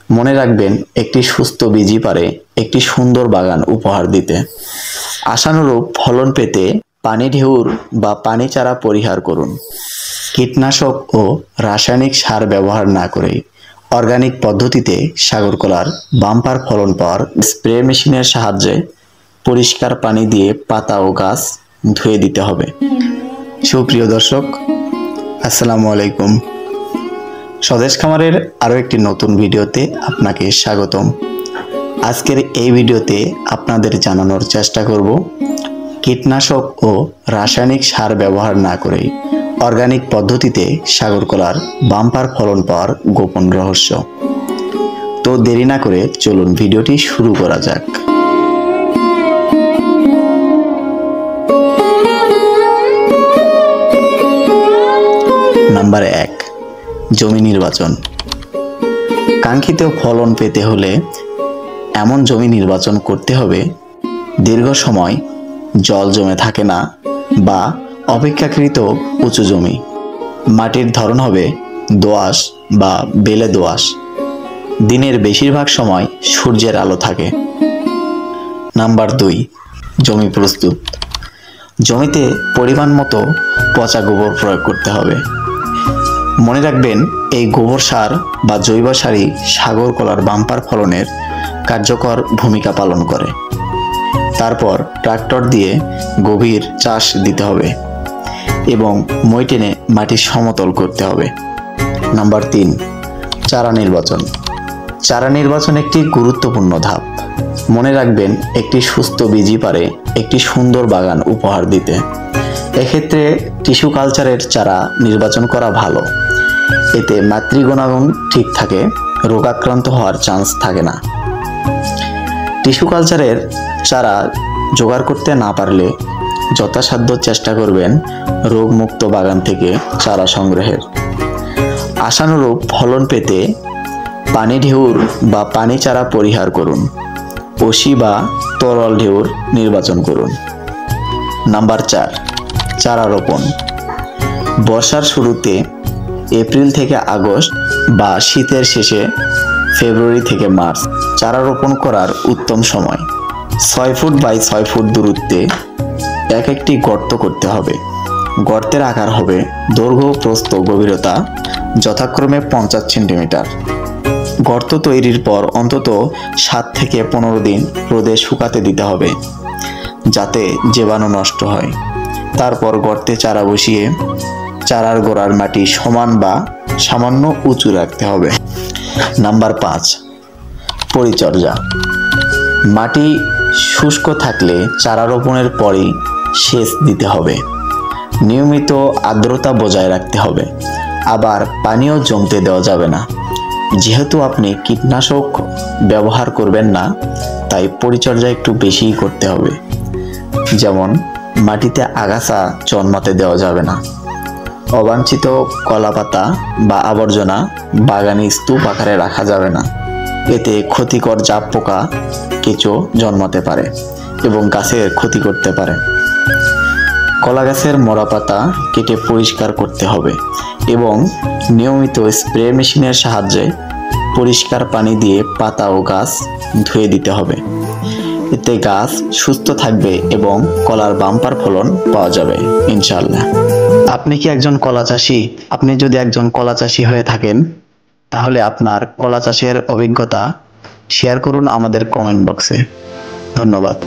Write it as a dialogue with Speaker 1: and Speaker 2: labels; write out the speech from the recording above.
Speaker 1: মনে রাখবেন, একটি সুস্থ বীজই পারে একটি সুন্দর বাগান উপহার দিতে। আশানুরূপ ফলন পেতে পানি ঢেউর বা পানি চারা পরিহার করুন। কীটনাশক ও রাসায়নিক সার ব্যবহার না করে অর্গানিক পদ্ধতিতে সাগরকলার বাম্পার ফলন পাওয়ার স্প্রে মেশিনের সাহায্যে পরিষ্কার পানি দিয়ে পাতা ও গাছ ধুয়ে দিতে হবে। সুপ্রিয় দর্শক, আসসালামু আলাইকুম। স্বদেশ খামারের আরও একটি নতুন ভিডিওতে আপনাকে স্বাগতম। আজকের এই ভিডিওতে আপনাদের জানানোর চেষ্টা করব কীটনাশক ও রাসায়নিক সার ব্যবহার না করে অর্গানিক পদ্ধতিতে সাগরকলার বাম্পার ফলন পাওয়ার গোপন রহস্য। তো দেরি না করে চলুন ভিডিওটি শুরু করা যাক। নাম্বার 1, জমি নির্বাচন। কাঙ্ক্ষিত ফলন পেতে হলে এমন জমি নির্বাচন করতে হবে দীর্ঘ সময় জল জমে থাকে না বা অপেক্ষাকৃত উঁচু জমি। মাটির ধরন হবে দোআঁশ বা বেলে দোআঁশ। দিনের বেশিরভাগ সময় সূর্যের আলো থাকে। নাম্বার 2, জমি প্রস্তুত। জমিতে পরিমাণ মতো পচা গোবর প্রয়োগ করতে হবে। মনে রাখবেন, এই গোবর সার বা জৈব সারই সাগরকলার বাম্পার ফলনের কার্যকর ভূমিকা পালন করে। তারপর ট্রাক্টর দিয়ে গভীর চাষ দিতে হবে এবং মই টেনে মাটি সমতল করতে হবে। নাম্বার 3, চারা নির্বাচন। চারা নির্বাচন একটি গুরুত্বপূর্ণ ধাপ। মনে রাখবেন, একটি সুস্থ বীজই পারে একটি সুন্দর বাগান উপহার দিতে। এক্ষেত্রে টিস্যু কালচারের চারা নির্বাচন করা ভালো। এতে মাতৃগুণাগুণ ঠিক থাকে, রোগাক্রান্ত হওয়ার চান্স থাকে না। টিস্যু কালচারের চারা জোগাড় করতে না পারলে যথাসাধ্য চেষ্টা করবেন রোগমুক্ত বাগান থেকে চারা সংগ্রহের। আশানুরূপ ফলন পেতে পানি ঢেউর বা পানি চারা পরিহার করুন। ওসি বা তরল ঢেউর নির্বাচন করুন। নাম্বার 4, চারা রোপণ। বর্ষার শুরুতে এপ্রিল থেকে আগস্ট বা শীতের শেষে ফেব্রুয়ারি থেকে মার্চ চারা রোপণ করার উত্তম সময়। 6 ফুট বাই 6 ফুট দূরত্বে একটি গর্ত করতে হবে। গর্তের আকার হবে দৈর্ঘ্য প্রস্থ গভীরতা যথাক্রমে 50 সেন্টিমিটার। গর্ত তৈরির পর অন্তত 7 থেকে 15 দিন রোদে শুকাতে দিতে হবে যাতে জীবাণু নষ্ট হয়। তারপর গর্তে চারা বসিয়ে চারার গোড়ার মাটি সমান বা সামান্য উঁচু রাখতে হবে। নাম্বার 5, পরিচর্যা। মাটি শুষ্ক থাকলে চারা রোপণের পরেই সেচ দিতে হবে। নিয়মিত আর্দ্রতা বজায় রাখতে হবে। আবার পানিও জমতে দেওয়া যাবে না। যেহেতু আপনি কীটনাশক ব্যবহার করবেন না, তাই পরিচর্যা একটু বেশিই করতে হবে। যেমন মাটিতে আগাছা জন্মাতে দেওয়া যাবে না। অবাঞ্ছিত কলাপাতা বা আবর্জনা বাগানে স্তূপ আকারে রাখা যাবে না। এতে ক্ষতিকর জাপ পোকা, কেঁচো জন্মাতে পারে এবং গাছের ক্ষতি করতে পারে। কলা গাছের মরা পাতা কেটে পরিষ্কার করতে হবে এবং নিয়মিত স্প্রে মেশিনের সাহায্যে পরিষ্কার পানি দিয়ে পাতা ও গাছ ধুয়ে দিতে হবে। এতে গাছ সুস্থ থাকবে এবং কলার বাম্পার ফলন পাওয়া যাবে ইনশাআল্লাহ। আপনি কি একজন কলা চাষী? আপনি যদি একজন কলা চাষী হয়ে থাকেন, তাহলে আপনার কলা চাষের অভিজ্ঞতা শেয়ার করুন আমাদের কমেন্ট বক্সে। ধন্যবাদ।